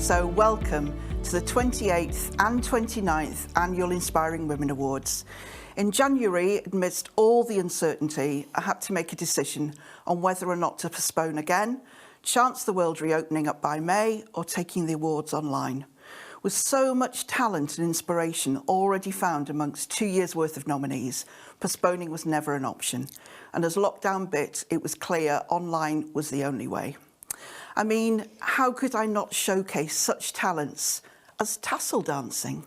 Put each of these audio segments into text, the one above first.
So welcome to the 28th and 29th Annual Inspiring Women Awards. In January, amidst all the uncertainty, I had to make a decision on whether or not to postpone again, chance the world reopening up by May, or taking the awards online. With so much talent and inspiration already found amongst 2 years' worth of nominees, postponing was never an option. And as lockdown bit, it was clear online was the only way. I mean, how could I not showcase such talents as tassel dancing?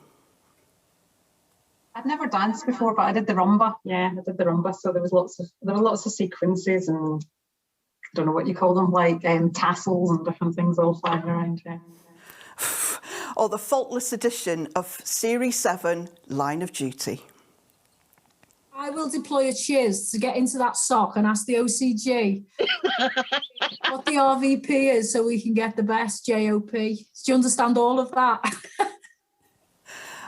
I'd never danced before, but I did the rumba. Yeah, I did the rumba. So there were lots of sequences and I don't know what you call them, like tassels and different things all flying around. Yeah. Or the faultless edition of Series 7, Line of Duty. I will deploy a chiz to get into that sock and ask the OCG what the RVP is so we can get the best JOP. Do you understand all of that?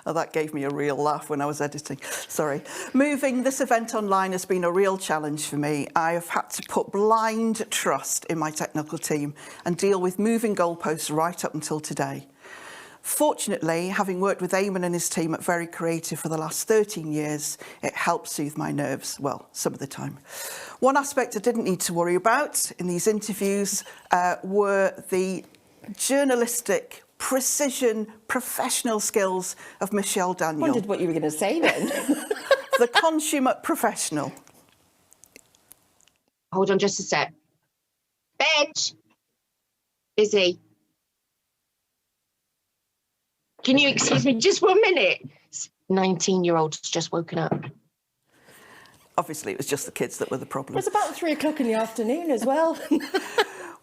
Oh, that gave me a real laugh when I was editing. Sorry. Moving this event online has been a real challenge for me. I have had to put blind trust in my technical team and deal with moving goalposts right up until today. Fortunately, having worked with Eamon and his team at Very Creative for the last 13 years, it helped soothe my nerves, well, some of the time. One aspect I didn't need to worry about in these interviews were the journalistic precision, professional skills of Michelle Daniel. I wondered what you were going to say then. The consummate professional. Hold on just a sec. Benj! Busy. Can you excuse me just 1 minute? 19-year-old's just woken up. Obviously, it was just the kids that were the problem. It was about 3 o'clock in the afternoon as well.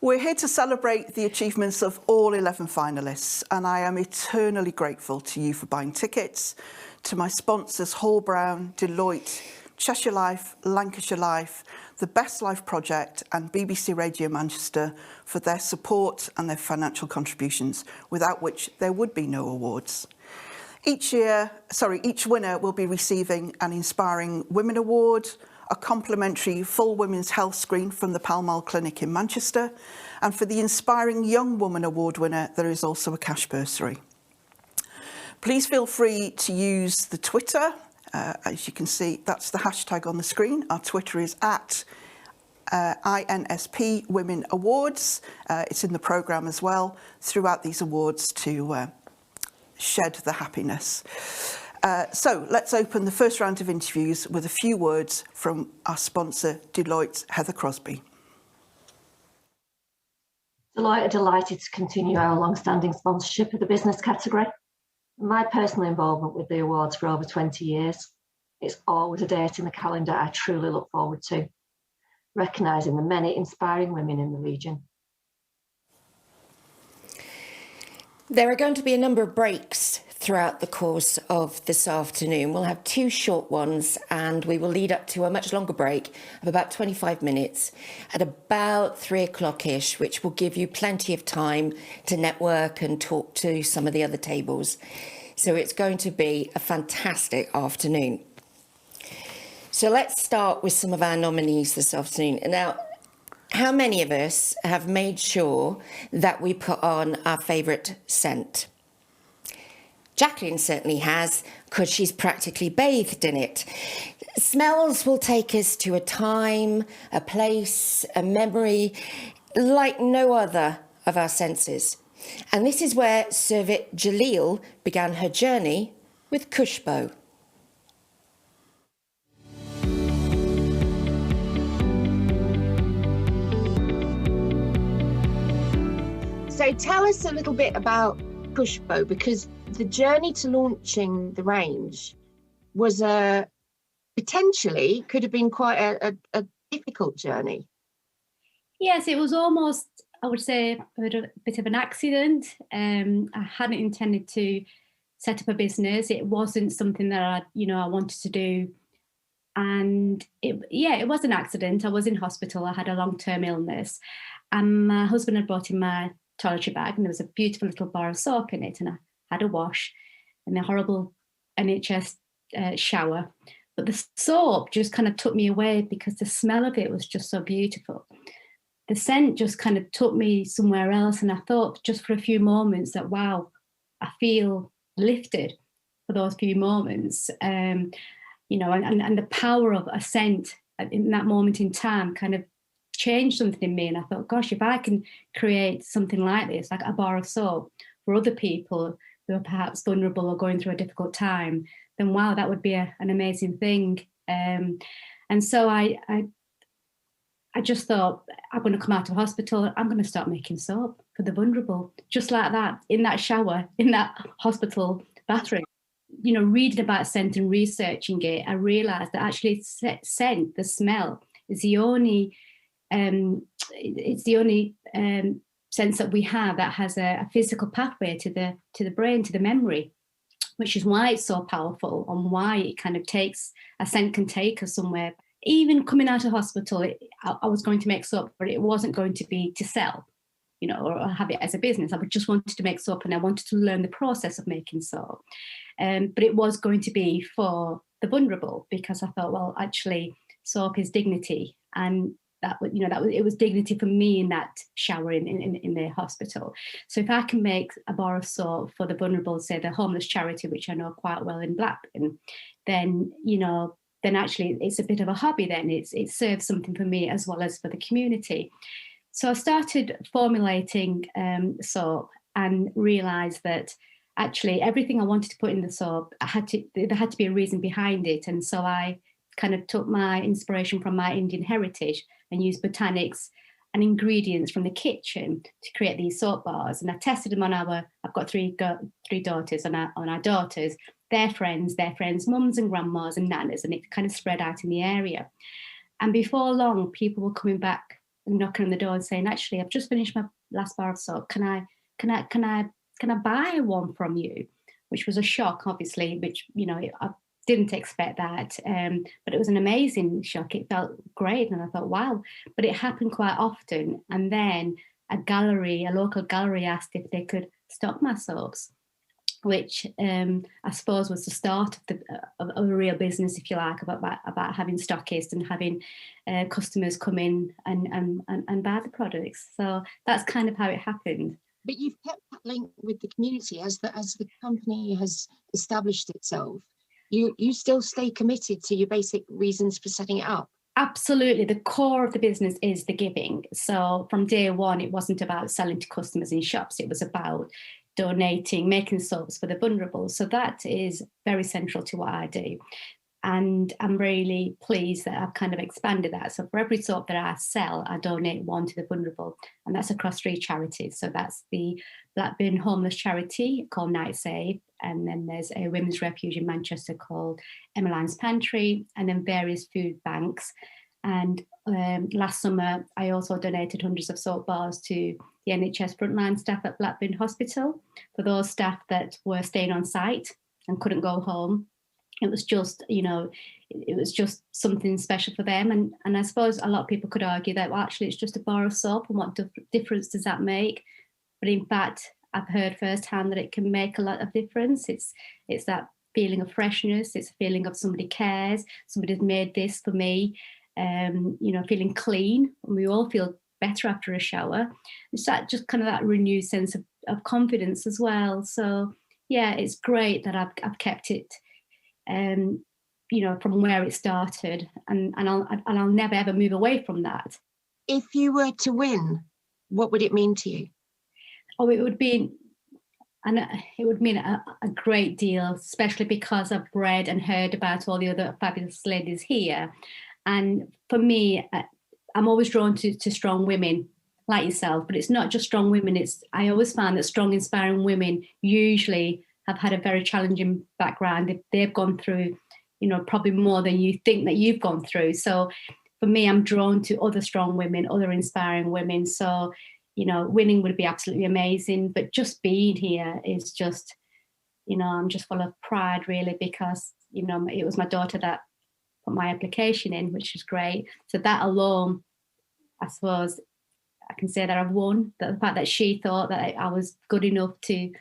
We're here to celebrate the achievements of all 11 finalists, and I am eternally grateful to you for buying tickets, to my sponsors Hall Brown, Deloitte, Cheshire Life, Lancashire Life, the Best Life Project and BBC Radio Manchester for their support and their financial contributions, without which there would be no awards. Each winner will be receiving an Inspiring Women Award, a complimentary full women's health screen from the Pall Mall Clinic in Manchester, and for the Inspiring Young Woman Award winner, there is also a cash bursary. Please feel free to use the Twitter. As you can see, that's the hashtag on the screen. Our Twitter is at INSP Women Awards. It's in the programme as well throughout these awards to shed the happiness. So let's open the first round of interviews with a few words from our sponsor, Deloitte's Heather Crosby. Deloitte are delighted to continue our long-standing sponsorship of the business category. My personal involvement with the awards for over 20 years, it's always a date in the calendar I truly look forward to, recognising the many inspiring women in the region. There are going to be a number of breaks throughout the course of this afternoon. We'll have 2 short ones and we will lead up to a much longer break of about 25 minutes at about 3 o'clock-ish, which will give you plenty of time to network and talk to some of the other tables. So it's going to be a fantastic afternoon. So let's start with some of our nominees this afternoon. Now, how many of us have made sure that we put on our favourite scent? Jacqueline certainly has, because she's practically bathed in it. Smells will take us to a time, a place, a memory, like no other of our senses. And this is where Servit Jalil began her journey with Kushbo. So tell us a little bit about Kushbo, because the journey to launching the range was potentially could have been quite a difficult journey. Yes, it was almost, I would say, a bit of an accident. I hadn't intended to set up a business. It wasn't something that I wanted to do. And it was an accident. I was in hospital. I had a long-term illness. And my husband had brought in my toiletry bag and there was a beautiful little bar of soap in it, and I had a wash in a horrible NHS shower. But the soap just kind of took me away because the smell of it was just so beautiful. the scent just kind of took me somewhere else. And I thought just for a few moments that, wow, I feel lifted for those few moments. You know, and the power of a scent in that moment in time kind of changed something in me. And I thought, gosh, if I can create something like this, like a bar of soap for other people who are perhaps vulnerable or going through a difficult time, then wow, that would be an amazing thing. And so I just thought, I'm going to come out of hospital, I'm going to start making soap for the vulnerable, just like that, in that shower, in that hospital bathroom. You know, reading about scent and researching it, I realised that actually scent, the smell, is the only sense that we have that has a physical pathway to the brain, to the memory, which is why it's so powerful and why it kind of takes, a scent can take us somewhere. Even coming out of hospital, I was going to make soap, but it wasn't going to be to sell, you know, or have it as a business. I just wanted to make soap, and I wanted to learn the process of making soap. But it was going to be for the vulnerable, because I thought, well, actually, soap is dignity, and it was dignity for me in that shower in the hospital. So if I can make a bar of soap for the vulnerable, say the homeless charity, which I know quite well in Blackburn, then then actually it's a bit of a hobby. Then it serves something for me as well as for the community. So I started formulating soap and realised that actually everything I wanted to put in the soap, there had to be a reason behind it. And so I kind of took my inspiration from my Indian heritage and used botanics and ingredients from the kitchen to create these soap bars. And I tested them on I've got three daughters, on our daughters, their friends, mums and grandmas and nanas, and it kind of spread out in the area. And before long, people were coming back and knocking on the door and saying, actually, I've just finished my last bar of soap. Can I buy one from you? Which was a shock, obviously, which, I didn't expect that. But it was an amazing shock. It felt great. And I thought, wow. But it happened quite often. And then a local gallery asked if they could stock my soaps, which I suppose was the start of a real business, if you like, about having stockists and having customers come in and buy the products. So that's kind of how it happened. But you've kept that link with the community as the company has established itself. You still stay committed to your basic reasons for setting it up. Absolutely. The core of the business is the giving. So from day one, it wasn't about selling to customers in shops. It was about donating, making soaps for the vulnerable. So that is very central to what I do. And I'm really pleased that I've kind of expanded that. So for every soap that I sell, I donate one to the vulnerable. And that's across 3 charities. So that's the Blackburn homeless charity called Night Save. And then there's a women's refuge in Manchester called Emmeline's Pantry, and then various food banks. And last summer, I also donated hundreds of soap bars to the NHS frontline staff at Blackburn Hospital, for those staff that were staying on site and couldn't go home. It was just, it was just something special for them. And I suppose a lot of people could argue that, well, actually, it's just a bar of soap, and what difference does that make? But in fact, I've heard firsthand that it can make a lot of difference. It's that feeling of freshness. It's a feeling of somebody cares. Somebody's made this for me. Feeling clean. And we all feel better after a shower. It's just kind of that renewed sense of confidence as well. So yeah, it's great that I've kept it. From where it started, and I'll never ever move away from that. If you were to win, what would it mean to you? Oh, it would mean a great deal, especially because I've read and heard about all the other fabulous ladies here. And for me, I'm always drawn to strong women like yourself, but it's not just strong women. I always find that strong, inspiring women usually have had a very challenging background. They've gone through, probably more than you think that you've gone through. So for me, I'm drawn to other strong women, other inspiring women. So, winning would be absolutely amazing. But just being here is just, I'm just full of pride, really, because, it was my daughter that put my application in, which is great. So that alone, I suppose I can say that I've won. That the fact that she thought that I was good enough to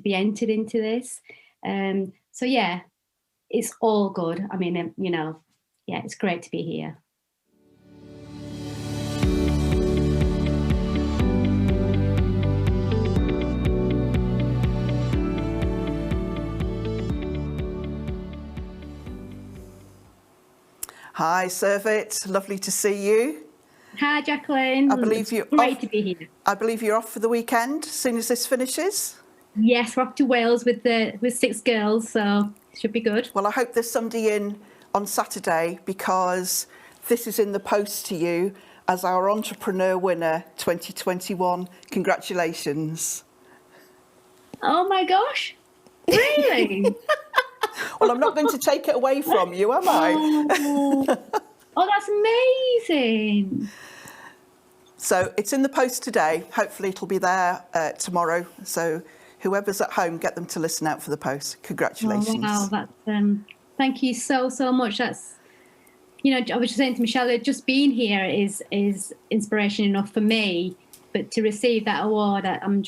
be entered into this. So yeah, it's all good. I mean, it's great to be here. Hi, Servit. Lovely to see you. Hi, Jacqueline. I believe It's you're great off- to be here. I believe you're off for the weekend as soon as this finishes. Yes, we're off to Wales with 6 girls, so it should be good. Well, I hope there's somebody in on Saturday, because this is in the post to you as our Entrepreneur Winner 2021. Congratulations. Oh my gosh. Really? Well, I'm not going to take it away from you, am I? Oh, that's amazing. So it's in the post today. Hopefully it'll be there tomorrow. So whoever's at home, get them to listen out for the post. Congratulations. Oh, wow, that's thank you so much. That's, I was just saying to Michelle that just being here is inspiration enough for me, but to receive that award, I'm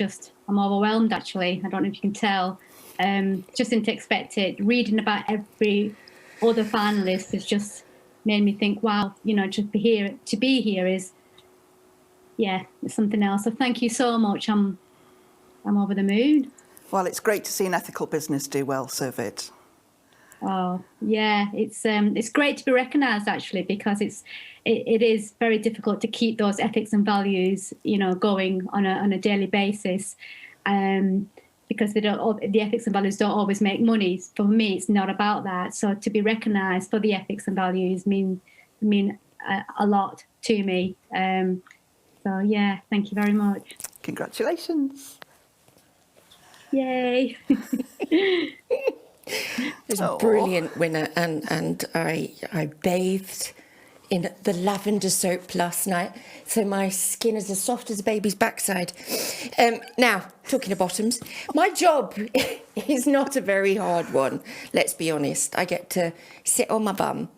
overwhelmed actually. I don't know if you can tell. Just didn't expect it. Reading about every other finalist has just made me think, wow, to be here is, it's something else. So thank you so much. I'm over the moon. Well, it's great to see an ethical business do well, Servit. Oh yeah, it's great to be recognised actually, because it is very difficult to keep those ethics and values going on a daily basis, because the ethics and values don't always make money. For me, it's not about that. So to be recognised for the ethics and values mean a lot to me. So yeah, thank you very much. Congratulations. Yay. It was a brilliant winner, and I bathed in the lavender soap last night, so my skin is as soft as a baby's backside. Now, talking of bottoms, my job is not a very hard one, let's be honest. I get to sit on my bum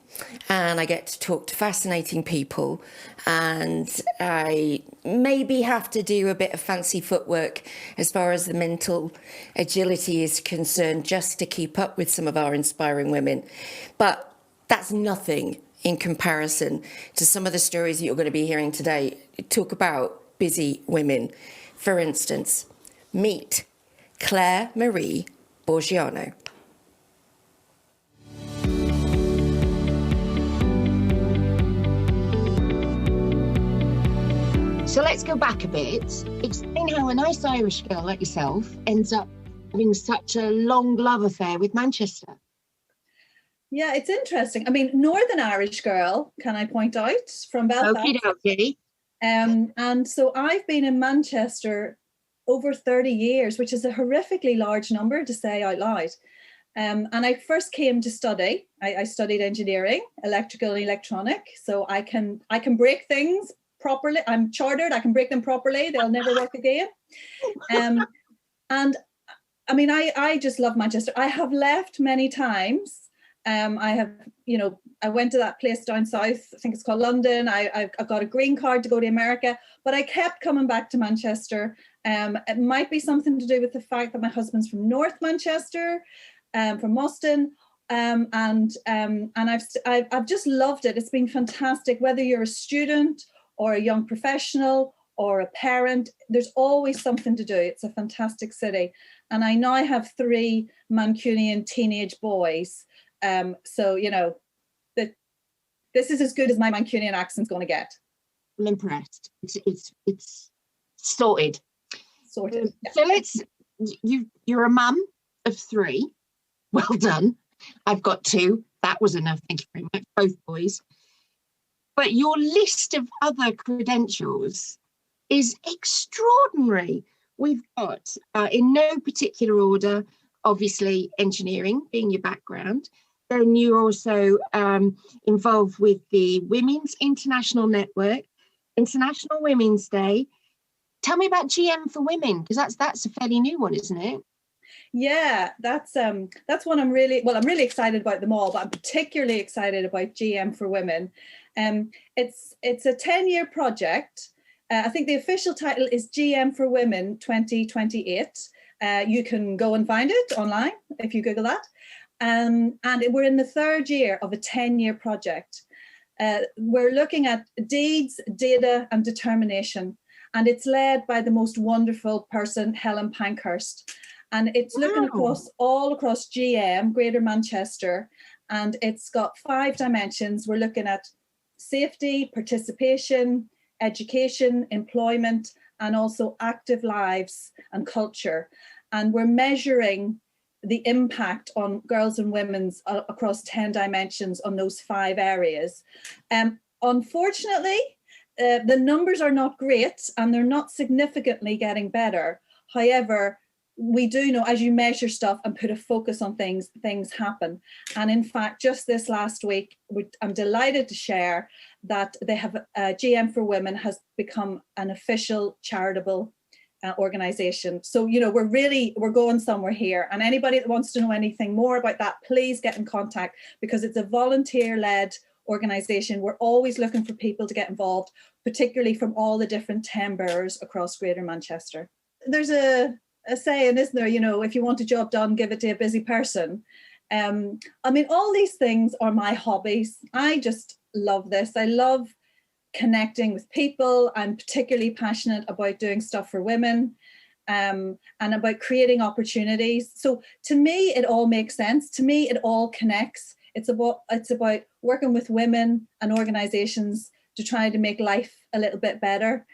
and I get to talk to fascinating people, and I maybe have to do a bit of fancy footwork as far as the mental agility is concerned, just to keep up with some of our inspiring women. But that's nothing in comparison to some of the stories that you're going to be hearing today. Talk about busy women. For instance, meet Claire Marie Borgiano. So let's go back a bit. Explain how a nice Irish girl like yourself ends up having such a long love affair with Manchester. Yeah, it's interesting. I mean, Northern Irish girl, can I point out, from Belfast. Okie dokie. And so I've been in Manchester over 30 years, which is a horrifically large number to say out loud. And I first came to study. I studied engineering, electrical and electronic. So I can break things properly. I'm chartered. I can break them properly. They'll never work again. And I mean, I just love Manchester. I have left many times. I have, I went to that place down south, I think it's called London. I got a green card to go to America, but I kept coming back to Manchester. It might be something to do with the fact that my husband's from North Manchester, from Austin. And I've just loved it. It's been fantastic. Whether you're a student or a young professional or a parent, there's always something to do. It's a fantastic city. And I now have 3 Mancunian teenage boys. So, this is as good as my Mancunian accent's going to get. I'm impressed. It's sorted. Sorted. So you're a mum of 3. Well done. I've got 2. That was enough. Thank you very much, both boys. But your list of other credentials is extraordinary. We've got, in no particular order, obviously engineering being your background. Then you're also involved with the Women's International Network, International Women's Day. Tell me about GM for Women, because that's a fairly new one, isn't it? Yeah, that's one I'm really excited about them all, but I'm particularly excited about GM for Women. It's a 10-year project. I think the official title is GM for Women 2028. You can go and find it online if you Google that. And we're in the 3rd year of a 10-year project. We're looking at deeds, data, and determination. And it's led by the most wonderful person, Helen Pankhurst. And it's looking all across GM, Greater Manchester, and it's got 5 dimensions. We're looking at safety, participation, education, employment, and also active lives and culture. And we're measuring the impact on girls and women's across 10 dimensions on those 5 areas. Unfortunately, the numbers are not great and they're not significantly getting better. However, we do know as you measure stuff and put a focus on things, things happen. And in fact, just this last week, I'm delighted to share that they have GM for Women has become an official charitable organization. So, you know, we're going somewhere here. And anybody that wants to know anything more about that, please get in contact, because it's a volunteer-led organization. We're always looking for people to get involved, particularly from all the different 10 boroughs across Greater Manchester. There's a saying, isn't there, you know, if you want a job done, give it to a busy person. I mean, all these things are my hobbies. I just love this. I love connecting with people. I'm particularly passionate about doing stuff for women and about creating opportunities. So to me, it all makes sense. To me, it all connects. It's about working with women and organizations to try to make life a little bit better.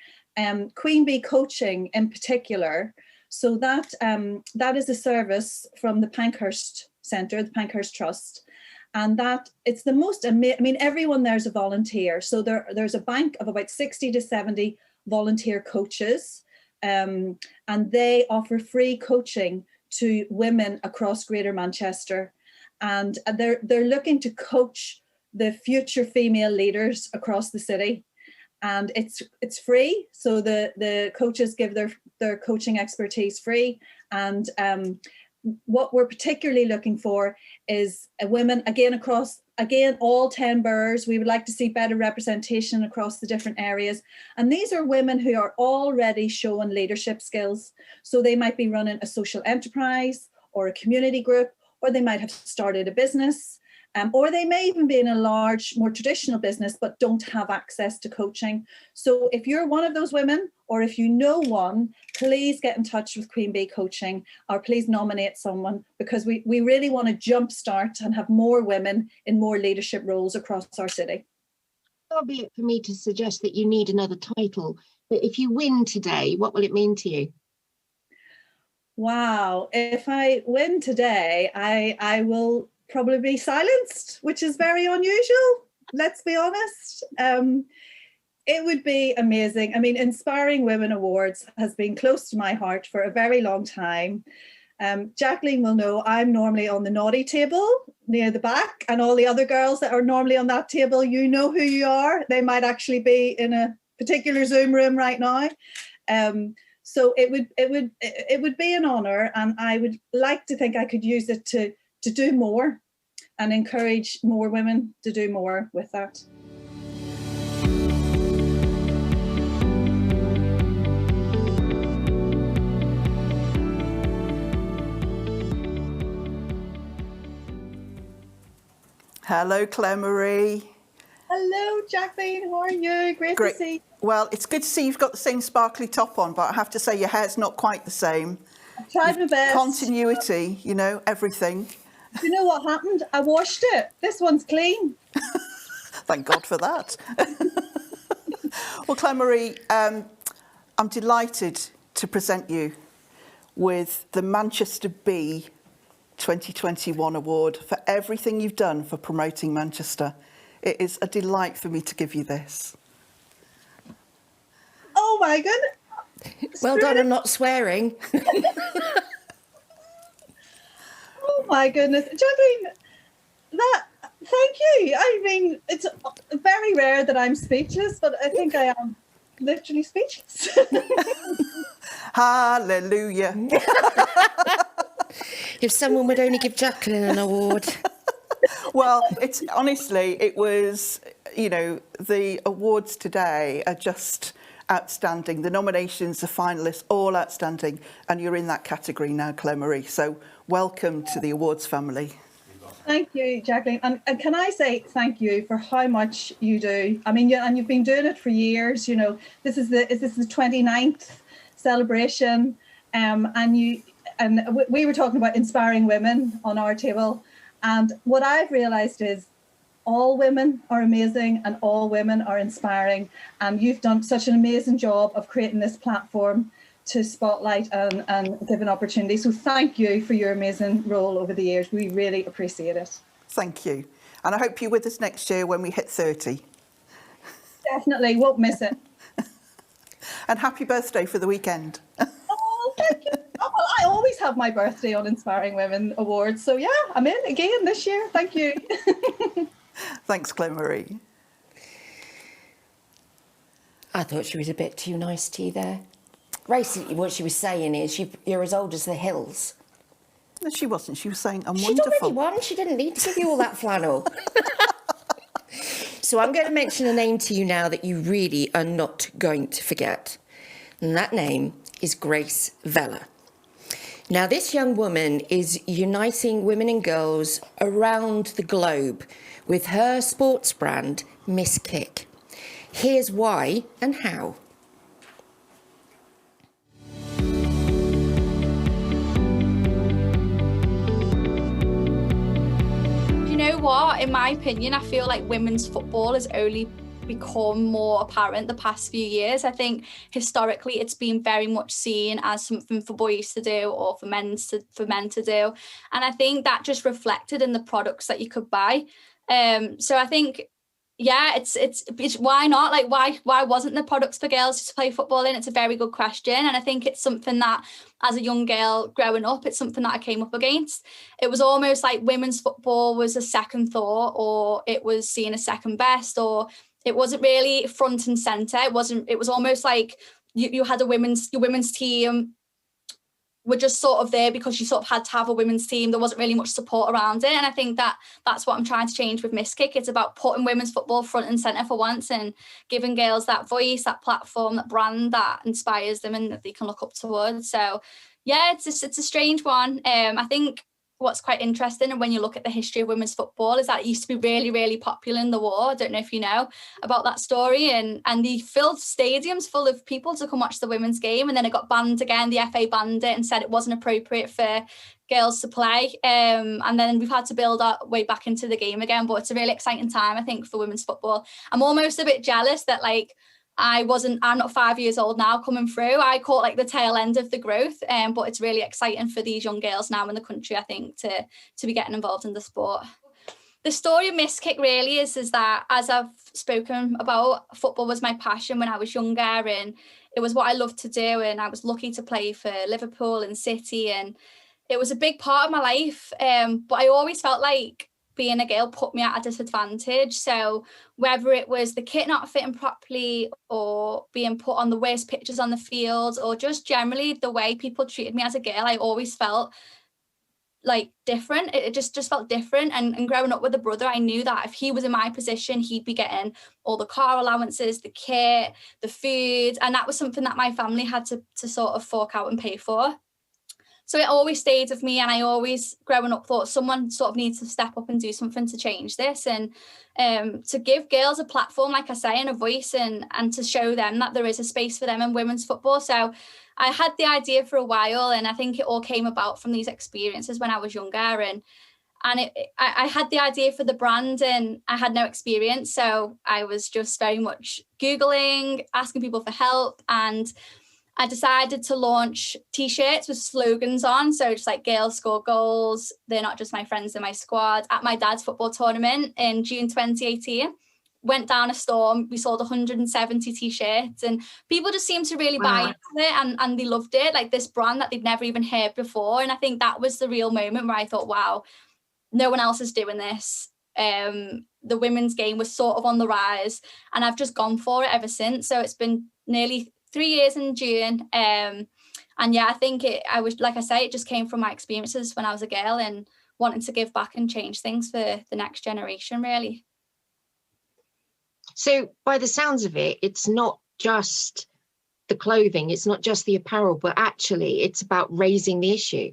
Queen Bee Coaching in particular. So that is a service from the Pankhurst Centre, the Pankhurst Trust. And that it's the most amazing, I mean, everyone there's a volunteer. So there's a bank of about 60 to 70 volunteer coaches, and they offer free coaching to women across Greater Manchester. And they're looking to coach the future female leaders across the city. And it's free. So the coaches give their coaching expertise free. And what we're particularly looking for is women, again, all 10 boroughs. We would like to see better representation across the different areas. And these are women who are already showing leadership skills. So they might be running a social enterprise or a community group, or they might have started a business, or they may even be in a large, more traditional business, but don't have access to coaching. So if you're one of those women, or if you know one, please get in touch with Queen Bee Coaching, or please nominate someone, because we really want to jumpstart and have more women in more leadership roles across our city. Far be it for me to suggest that you need another title, but if you win today, what will it mean to you? Wow, if I win today, I will probably be silenced, which is very unusual, let's be honest. It would be amazing. I mean, Inspiring Women Awards has been close to my heart for a very long time. Jacqueline will know I'm normally on the naughty table near the back, and all the other girls that are normally on that table, you know who you are. They might actually be in a particular Zoom room right now. So it would be an honour, and I would like to think I could use it to do more and encourage more women to do more with that. Hello, Claire Marie. Hello, Jacqueline. How are you? Great to see you. Well, it's good to see you've got the same sparkly top on, but I have to say your hair's not quite the same. I've tried my best. Continuity, you know, everything. You know what happened? I washed it. This one's clean. Thank God for that. Well, Claire Marie, I'm delighted to present you with the Manchester Bee 2021 award for everything you've done for promoting Manchester. It is a delight for me to give you this. Oh my goodness. Well done on not swearing. Oh my goodness. Jacqueline, thank you. I mean, it's very rare that I'm speechless, but I think I am literally speechless. Hallelujah. If someone would only give Jacqueline an award. Well, it was, you know, the awards today are just outstanding. The nominations, the finalists, all outstanding. And you're in that category now, Claire Marie. So welcome to the awards family. Thank you, Jacqueline. And can I say thank you for how much you do? I mean, and you've been doing it for years. You know, this is the 29th celebration. And we were talking about inspiring women on our table. And what I've realized is all women are amazing and all women are inspiring. And you've done such an amazing job of creating this platform to spotlight and give an opportunity. So thank you for your amazing role over the years. We really appreciate it. Thank you. And I hope you're with us next year when we hit 30. Definitely, won't miss it. And happy birthday for the weekend. Oh, thank you. Oh, well, I always have my birthday on Inspiring Women Awards. So yeah, I'm in again this year. Thank you. Thanks, Claire Marie. I thought she was a bit too nice to you there. Basically, what she was saying is you're as old as the hills. No, she wasn't. She was saying, I'm She'd wonderful. already won. She didn't need to give you all that flannel. So I'm going to mention a name to you now that you really are not going to forget. And that name is Grace Vella. Now, this young woman is uniting women and girls around the globe with her sports brand, Miss Kick. Here's why and how. You know what? In my opinion, I feel like women's football has only become more apparent the past few years. I think historically it's been very much seen as something for boys to do or for men to do, and I think that just reflected in the products that you could buy. So I think, yeah, it's why not? Like, why wasn't there products for girls to play football in? It's a very good question, and I think it's something that, as a young girl growing up, it's something that I came up against. It was almost like women's football was a second thought, or it was seen as second best, or it wasn't really front and center. It was almost like you had your women's team were just sort of there because you sort of had to have a women's team. There wasn't really much support around it. And I think that's what I'm trying to change with Miss Kick. It's about putting women's football front and centre for once and giving girls that voice, that platform, that brand that inspires them and that they can look up towards. So yeah, it's a strange one. I think what's quite interesting, and when you look at the history of women's football, is that it used to be really, really popular in the war. I don't know if you know about that story, and they filled stadiums full of people to come watch the women's game, and then it got banned again. The FA banned it and said it wasn't appropriate for girls to play, and then we've had to build our way back into the game again. But it's a really exciting time, I think, for women's football. I'm almost a bit jealous that, like, I'm not 5 years old now coming through. I caught like the tail end of the growth, but it's really exciting for these young girls now in the country, I think, to be getting involved in the sport. The story of Miss Kick really is that, as I've spoken about, football was my passion when I was younger, and it was what I loved to do, and I was lucky to play for Liverpool and City, and it was a big part of my life, but I always felt like being a girl put me at a disadvantage. So whether it was the kit not fitting properly, or being put on the worst pictures on the field, or just generally the way people treated me as a girl, I always felt like different. It just felt different. And growing up with a brother, I knew that if he was in my position, he'd be getting all the car allowances, the kit, the food, and that was something that my family had to sort of fork out and pay for. So it always stayed with me, and I always, growing up, thought someone sort of needs to step up and do something to change this, and to give girls a platform, like I say, and a voice, and to show them that there is a space for them in women's football. So I had the idea for a while, and I think it all came about from these experiences when I was younger, and I had the idea for the brand, and I had no experience. So I was just very much Googling, asking people for help, and I decided to launch T-shirts with slogans on. So just like, girls score goals, they're not just my friends, they're my squad. At my dad's football tournament in June 2018, went down a storm. We sold 170 T-shirts, and people just seemed to really buy into it, and they loved it, like this brand that they'd never even heard before. And I think that was the real moment where I thought, wow, no one else is doing this. The women's game was sort of on the rise, and I've just gone for it ever since. So it's been nearly 3 years in June, and yeah, I think I was, like I say, it just came from my experiences when I was a girl and wanting to give back and change things for the next generation, really. So by the sounds of it, it's not just the clothing, it's not just the apparel, but actually it's about raising the issue.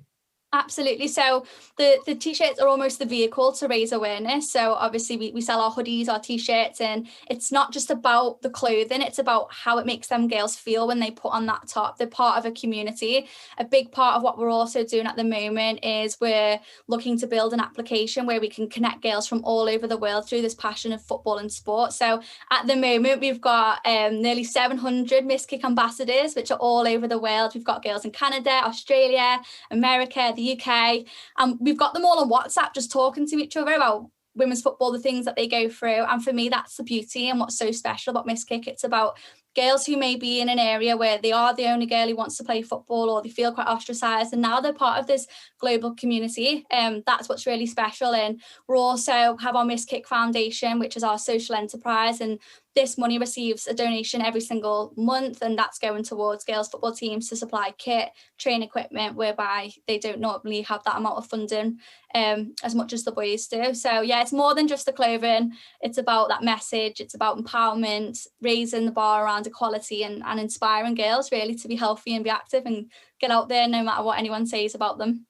Absolutely. So the t-shirts are almost the vehicle to raise awareness. So obviously we sell our hoodies, our t-shirts, and it's not just about the clothing, it's about how it makes them girls feel when they put on that top. They're part of a community. A big part of what we're also doing at the moment is we're looking to build an application where we can connect girls from all over the world through this passion of football and sport. So at the moment we've got nearly 700 Miss Kick ambassadors, which are all over the world. We've got girls in Canada, Australia, America, the UK, and we've got them all on WhatsApp just talking to each other about women's football, the things that they go through. And for me, that's the beauty and what's so special about Miss Kick. It's about girls who may be in an area where they are the only girl who wants to play football, or they feel quite ostracised, and now they're part of this global community. That's what's really special. And we also have our Miss Kick Foundation, which is our social enterprise, and this money receives a donation every single month, and that's going towards girls football teams to supply kit, train equipment, whereby they don't normally have that amount of funding as much as the boys do. So yeah, it's more than just the clothing. It's about that message. It's about empowerment, raising the bar around equality, and inspiring girls really to be healthy and be active and get out there no matter what anyone says about them.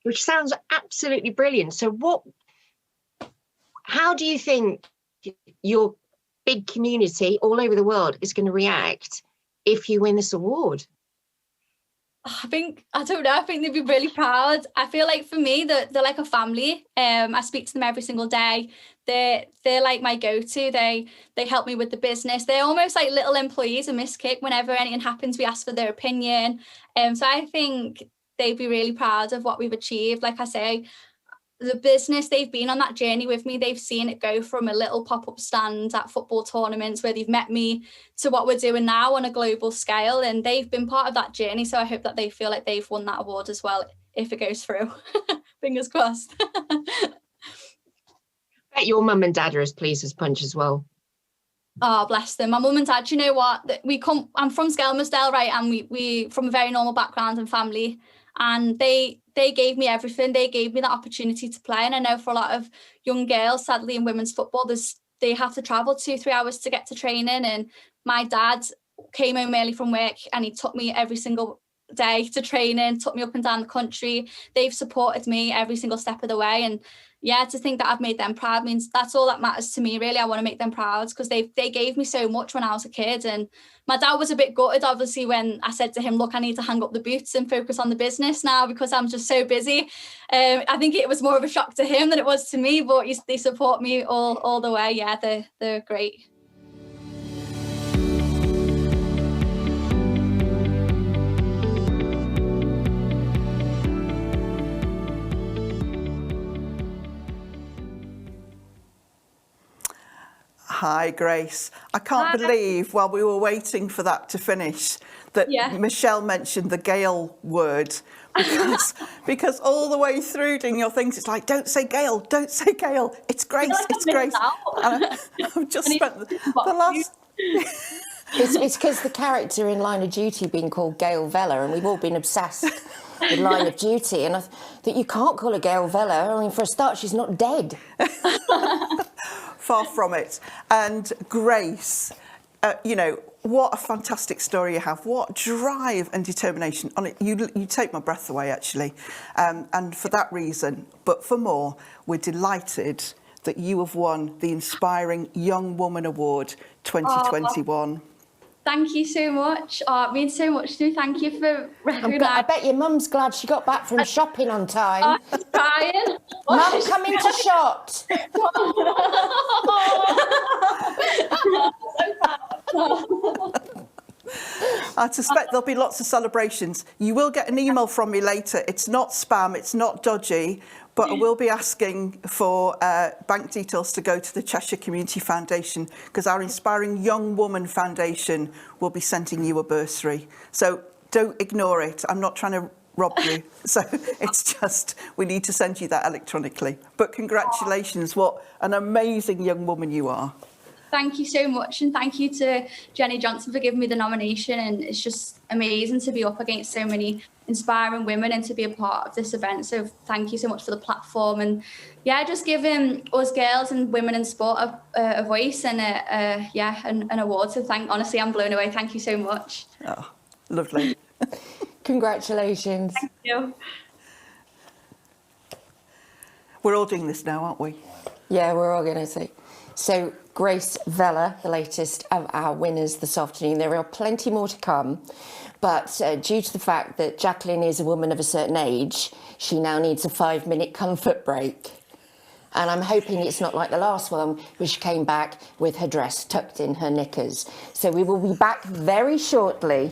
Which sounds absolutely brilliant. So how do you think your big community all over the world is going to react if you win this award? I think they'd be really proud. I feel like for me, they're like a family. I speak to them every single day. They're like my go-to. They help me with the business. They're almost like little employees of Miss Kick. Whenever anything happens, we ask for their opinion. So I think they'd be really proud of what we've achieved. Like I say, the business, they've been on that journey with me. They've seen it go from a little pop-up stand at football tournaments where they've met me to what we're doing now on a global scale, and they've been part of that journey. So I hope that they feel like they've won that award as well if it goes through. Fingers crossed. I bet your mum and dad are as pleased as punch as well. Oh, bless them. My mum and dad, you know what? I'm from Skelmersdale, right? And we from a very normal background and family. And they gave me everything. They gave me that opportunity to play. And I know for a lot of young girls, sadly, in women's football, they have to travel 2-3 hours to get to training. And my dad came home early from work and he took me every single day to training, took me up and down the country. They've supported me every single step of the way. And yeah, to think that I've made them proud means that's all that matters to me, really. I want to make them proud because they gave me so much when I was a kid. And my dad was a bit gutted, obviously, when I said to him, look, I need to hang up the boots and focus on the business now because I'm just so busy. I think it was more of a shock to him than it was to me, but they support me all the way. Yeah, they're great. Hi, Grace. I can't believe while we were waiting for that to finish that Michelle mentioned the Gail word because all the way through doing your things, it's like, don't say Gail, don't say Gail. It's Grace, it's Grace. I've just spent the last... It's because the character in Line of Duty being called Gail Vella, and we've all been obsessed with Line of Duty, and that you can't call her Gail Vella. I mean, for a start, she's not dead. Far from it. And Grace, you know, what a fantastic story you have. What drive and determination. On it, you take my breath away, actually. And for that reason, but for more, we're delighted that you have won the Inspiring Young Woman Award 2021. Thank you so much. It means so much to me. Thank you for recognising. I bet your mum's glad she got back from shopping on time. I'm trying. Mum, come into shot. I suspect there'll be lots of celebrations. You will get an email from me later. It's not spam, it's not dodgy, but I will be asking for bank details to go to the Cheshire Community Foundation because our Inspiring Young Woman Foundation will be sending you a bursary. So don't ignore it. I'm not trying to rob you. So it's just, we need to send you that electronically. But congratulations, what an amazing young woman you are. Thank you so much, and thank you to Jenny Johnson for giving me the nomination. And it's just amazing to be up against so many inspiring women and to be a part of this event. So thank you so much for the platform, and yeah, just giving us girls and women in sport a voice and an award. So honestly, I'm blown away. Thank you so much. Oh, lovely. Congratulations. Thank you. We're all doing this now, aren't we? Yeah, we're all going to see. So Grace Vella, the latest of our winners this afternoon. There are plenty more to come, but due to the fact that Jacqueline is a woman of a certain age, she now needs a 5-minute comfort break. And I'm hoping it's not like the last one, which came back with her dress tucked in her knickers. So we will be back very shortly